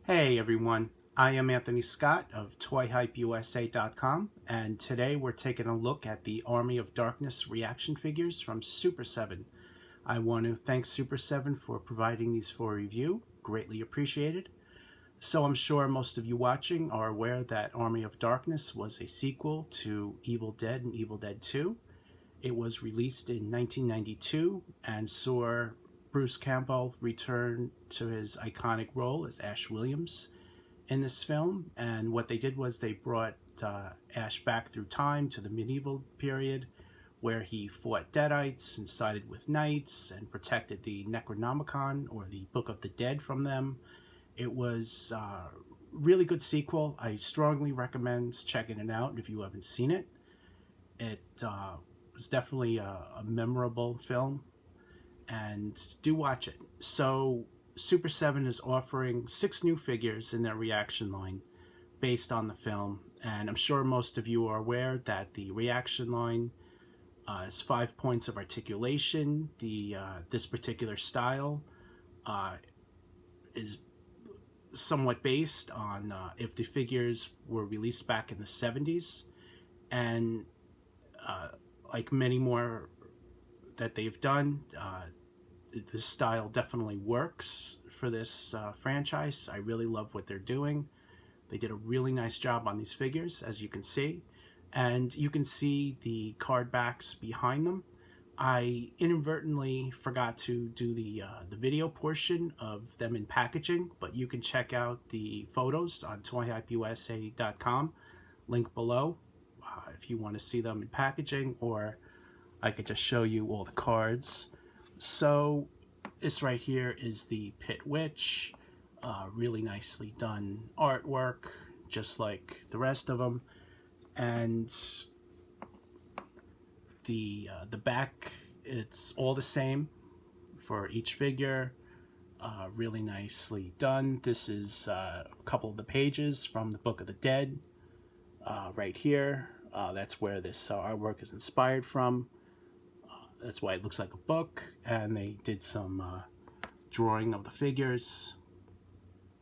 Hey everyone, I am Anthony Scott of ToyHypeUSA.com, and today we're taking a look at the Army of Darkness reaction figures from Super7. I want to thank Super7 for providing these for review, greatly appreciated. So I'm sure most of you watching are aware that Army of Darkness was a sequel to Evil Dead and Evil Dead 2. It was released in 1992 and saw Bruce Campbell return to his iconic role as Ash Williams in this film. And what they did was they brought Ash back through time to the medieval period, where he fought Deadites and sided with knights and protected the Necronomicon, or the Book of the Dead, from them. It was a really good sequel. I strongly recommend checking it out if you haven't seen it. It was definitely a memorable film, and do watch it. So Super7 is offering 6 new figures in their reaction line based on the film, and I'm sure most of you are aware that the reaction line is 5 points of articulation. This particular style is somewhat based on if the figures were released back in the 70s, and like many more that they've done, this style definitely works for this franchise. I really love what they're doing. They did a really nice job on these figures, as you can see, and you can see the card backs behind them. I inadvertently forgot to do the video portion of them in packaging, but you can check out the photos on TwoHeaded link below, if you want to see them in packaging, or I could just show you all the cards. So this right here is the Pit Witch. Really nicely done artwork, just like the rest of them. And the back, it's all the same for each figure. Really nicely done. This is a couple of the pages from the Book of the Dead right here. That's where this artwork is inspired from. That's why it looks like a book, and they did some drawing of the figures.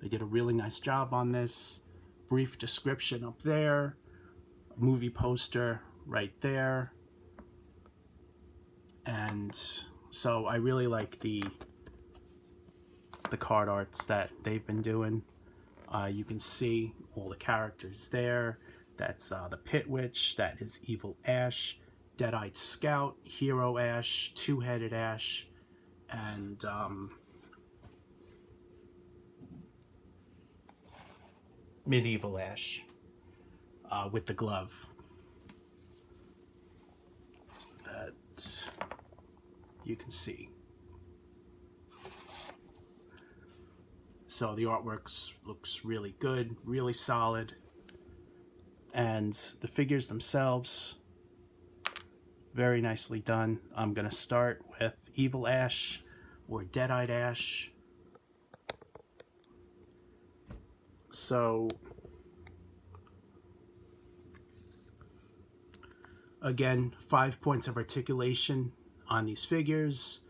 They did a really nice job on this. Brief description up there. Movie poster right there. And so I really like the card arts that they've been doing. You can see all the characters there. That's the Pit Witch, that is Evil Ash, Deadite Scout, Hero Ash, Two-Headed Ash, and Medieval Ash with the glove. That you can see. So the artwork looks really good, really solid, and the figures themselves, very nicely done. I'm going to start with Evil Ash, or Deadite Ash. So, again, 5 points of articulation on these figures.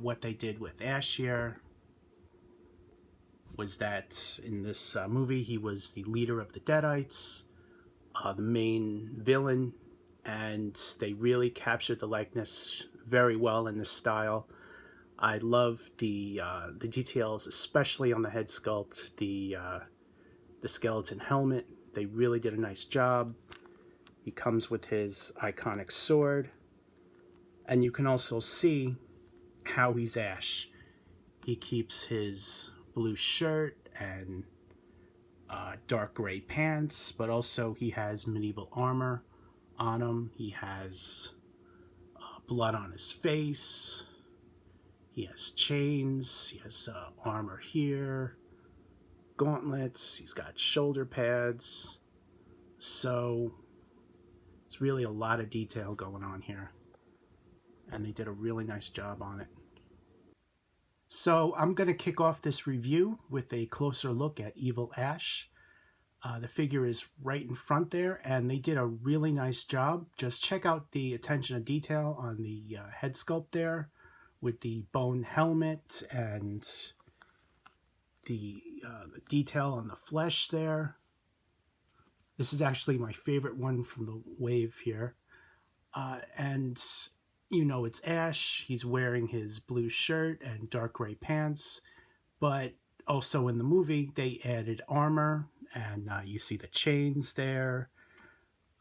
What they did with Ash here was that in this movie, he was the leader of the Deadites, the main villain, and they really captured the likeness very well in this style. I love the details, especially on the head sculpt, the skeleton helmet. They really did a nice job. He comes with his iconic sword, and you can also see how he's Ash. He keeps his blue shirt and dark gray pants, but also he has medieval armor on him. He has blood on his face. He has chains. He has armor here, gauntlets. He's got shoulder pads. So it's really a lot of detail going on here, and they did a really nice job on it. So I'm going to kick off this review with a closer look at Evil Ash. The figure is right in front there, and they did a really nice job. Just check out the attention to detail on the head sculpt there, with the bone helmet and the detail on the flesh there. This is actually my favorite one from the wave here. And you know it's Ash. He's wearing his blue shirt and dark gray pants. But also in the movie, they added armor, and you see the chains there,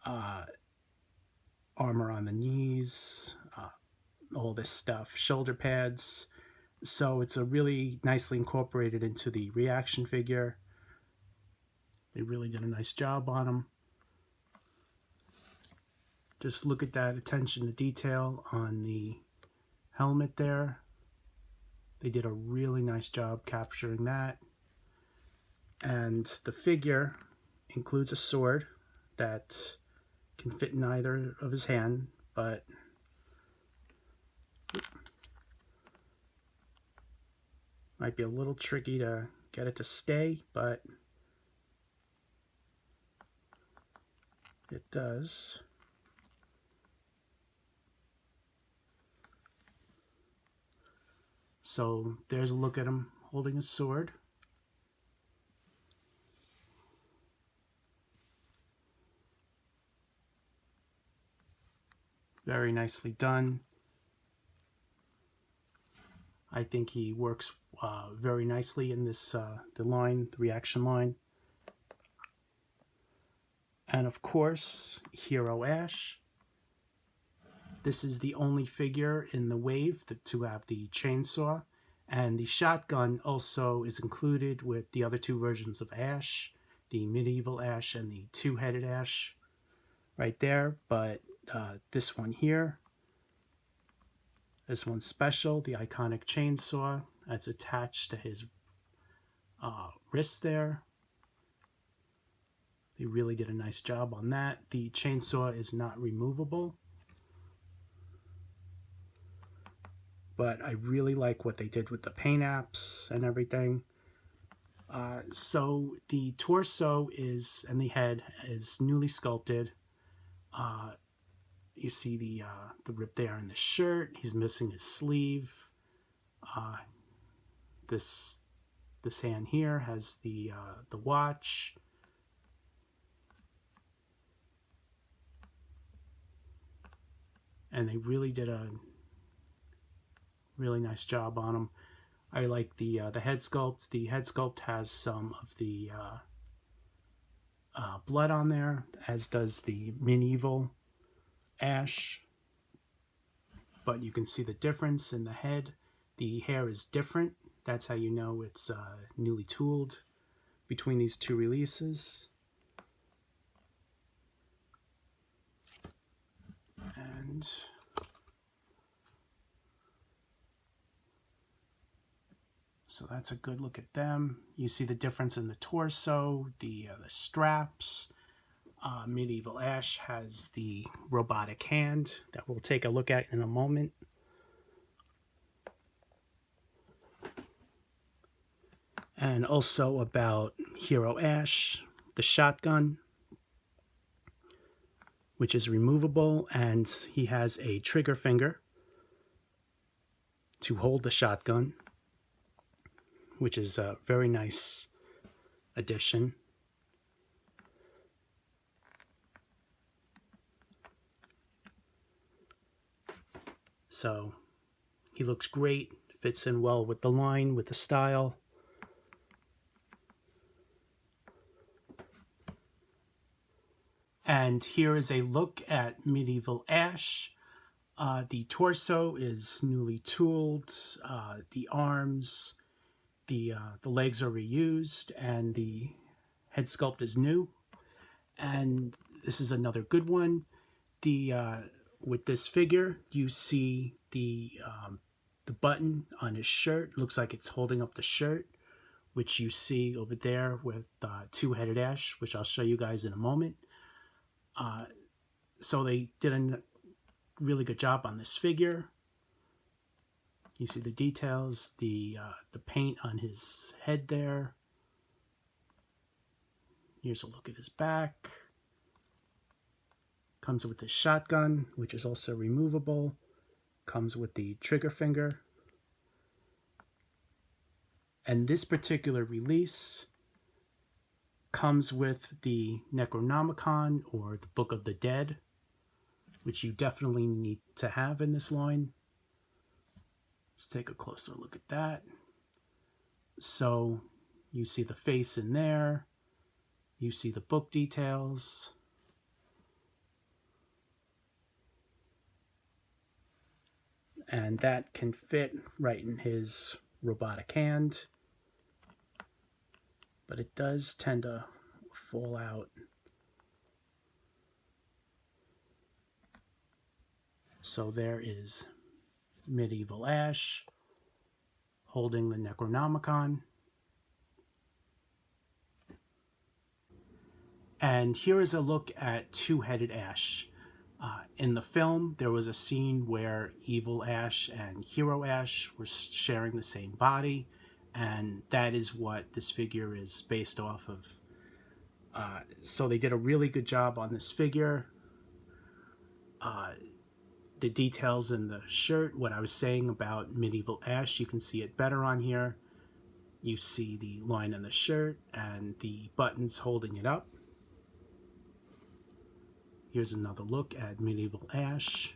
armor on the knees, all this stuff, shoulder pads. So it's a really nicely incorporated into the ReAction figure. They really did a nice job on them. Just look at that attention to detail on the helmet there. They did a really nice job capturing that. And the figure includes a sword that can fit in either of his hand, but might be a little tricky to get it to stay, but it does. So there's a look at him holding his sword. Very nicely done. I think he works very nicely in this the ReAction line. And of course, Hero Ash. This is the only figure in the wave to have the chainsaw, and the shotgun also is included with the other two versions of Ash, the medieval Ash and the two-headed Ash right there. But this one here, this one's special, the iconic chainsaw that's attached to his wrist there. They really did a nice job on that. The chainsaw is not removable, but I really like what they did with the paint apps and everything. So the torso is, and the head is newly sculpted. You see the rip there in the shirt. He's missing his sleeve. This hand here has the watch. And they really did a really nice job on him. I like the head sculpt. The head sculpt has some of the blood on there, as does the medieval Ash. But you can see the difference in the head. The hair is different. That's how you know it's newly tooled between these two releases. And so that's a good look at them. You see the difference in the torso, the straps. Medieval Ash has the robotic hand that we'll take a look at in a moment. And also about Hero Ash, the shotgun, which is removable, and he has a trigger finger to hold the shotgun, which is a very nice addition. So he looks great, fits in well with the line, with the style. And here is a look at Medieval Ash. The torso is newly tooled, the arms, the legs are reused, and the head sculpt is new. And this is another good one. With this figure, you see the button on his shirt. Looks like it's holding up the shirt, which you see over there with Two-Headed Ash, which I'll show you guys in a moment. So they did a really good job on this figure. You see the details, the paint on his head there. Here's a look at his back. Comes with his shotgun, which is also removable. Comes with the trigger finger. And this particular release comes with the Necronomicon, or the Book of the Dead, which you definitely need to have in this line. Let's take a closer look at that. So you see the face in there. You see the book details. And that can fit right in his robotic hand. But it does tend to fall out. So there is Medieval Ash holding the Necronomicon. And here is a look at Two-Headed Ash. In the film, there was a scene where Evil Ash and Hero Ash were sharing the same body, and that is what this figure is based off of. So they did a really good job on this figure. The details in the shirt, what I was saying about Medieval Ash, you can see it better on here. You see the line on the shirt and the buttons holding it up. Here's another look at Medieval Ash,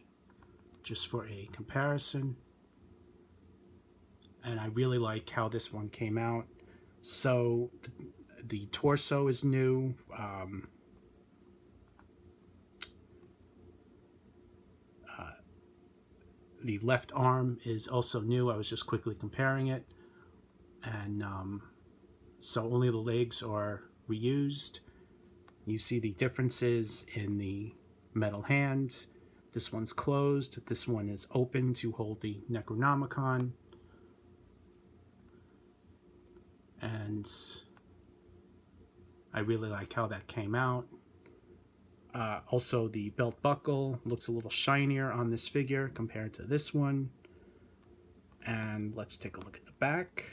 just for a comparison. And I really like how this one came out. So the torso is new. The left arm is also new. I was just quickly comparing it. And so only the legs are reused. You see the differences in the metal hands. This one's closed. This one is open to hold the Necronomicon. And I really like how that came out. Also, the belt buckle looks a little shinier on this figure compared to this one. And let's take a look at the back.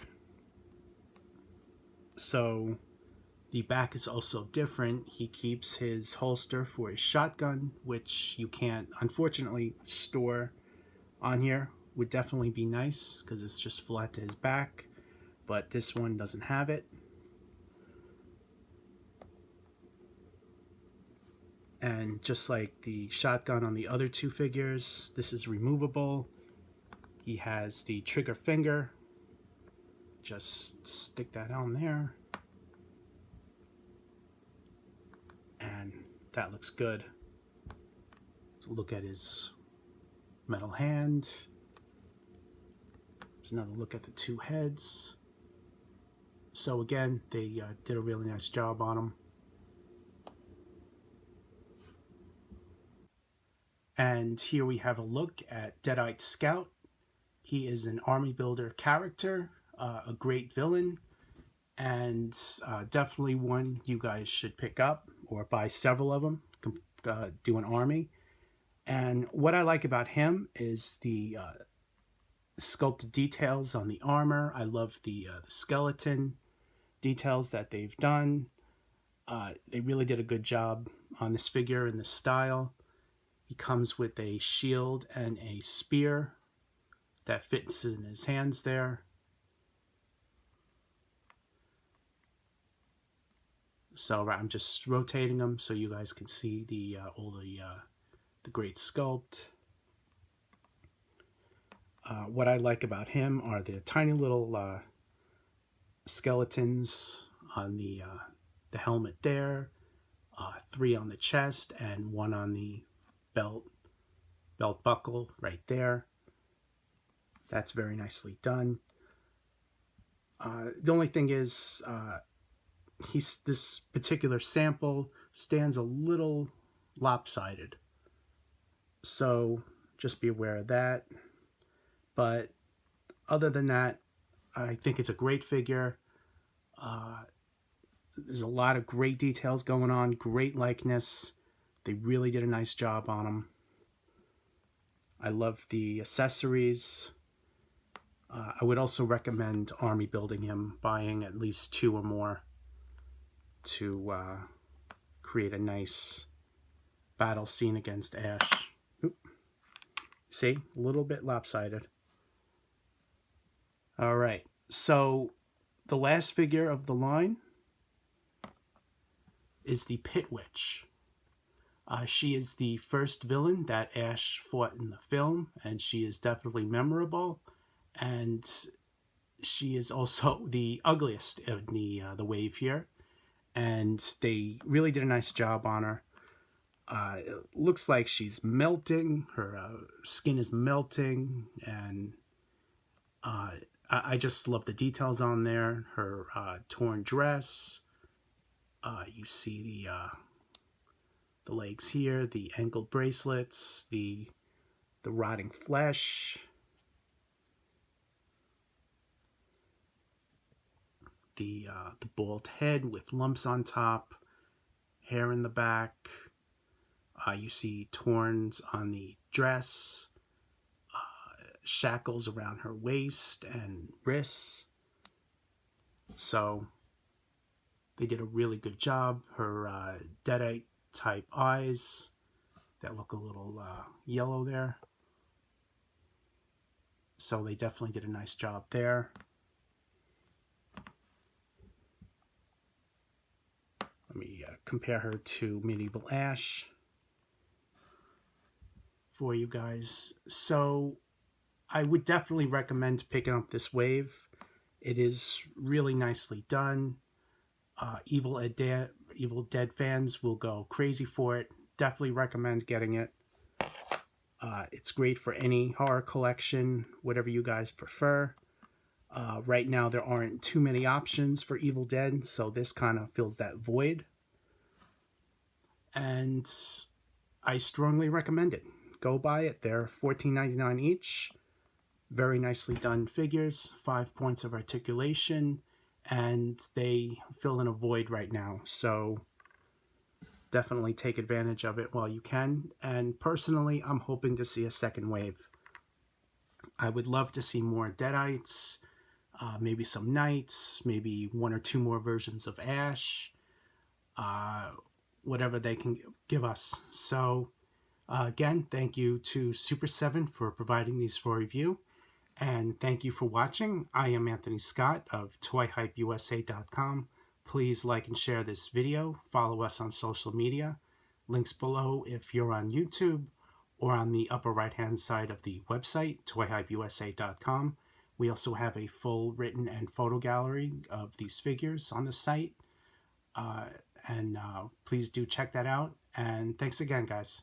So the back is also different. He keeps his holster for his shotgun, which you can't, unfortunately, store on here. Would definitely be nice because it's just flat to his back, but this one doesn't have it. And just like the shotgun on the other two figures, this is removable. He has the trigger finger. Just stick that on there. And that looks good. Let's look at his metal hand. There's another look at the two heads. So again, they did a really nice job on them. And here we have a look at Deadite Scout. He is an army builder character, a great villain, and definitely one you guys should pick up or buy several of them, do an army. And what I like about him is the sculpted details on the armor. I love the skeleton details that they've done. They really did a good job on this figure and this style. He comes with a shield and a spear that fits in his hands there. So I'm just rotating them so you guys can see the all the great sculpt. What I like about him are the tiny little skeletons on the helmet there, 3 on the chest, and 1 on the belt buckle right there. That's very nicely done. The only thing is, this particular sample stands a little lopsided, so just be aware of that. But other than that, I think it's a great figure. There's a lot of great details going on, great likeness. They really did a nice job on him. I love the accessories. I would also recommend army building him, buying at least 2 or more to create a nice battle scene against Ash. Oop. See, a little bit lopsided. All right, so the last figure of the line is the Pit Witch. She is the first villain that Ash fought in the film, and she is definitely memorable. And she is also the ugliest of the wave here, and they really did a nice job on her. It looks like she's melting. Her skin is melting, and I just love the details on there. Her torn dress. You see the legs here, the ankle bracelets, the rotting flesh, the bald head with lumps on top, hair in the back. You see torns on the dress, shackles around her waist and wrists. So they did a really good job. Her Deadite type eyes that look a little yellow there. So they definitely did a nice job there. Let me compare her to Medieval Ash for you guys. So I would definitely recommend picking up this wave. It is really nicely done. Evil Dead fans will go crazy for it. Definitely recommend getting it. It's great for any horror collection, whatever you guys prefer. Right now there aren't too many options for Evil Dead, so this kind of fills that void. And I strongly recommend it. Go buy it. They're $14.99 each. Very nicely done figures, 5 points of articulation, and they fill in a void right now. So definitely take advantage of it while you can. And personally, I'm hoping to see a second wave. I would love to see more Deadites, maybe some Knights, maybe 1 or 2 more versions of Ash, whatever they can give us. So again, thank you to Super7 for providing these for review. And thank you for watching. I am Anthony Scott of ToyHypeUSA.com. Please like and share this video. Follow us on social media. Links below if you're on YouTube, or on the upper right-hand side of the website, ToyHypeUSA.com. We also have a full written and photo gallery of these figures on the site. Please do check that out. And thanks again, guys.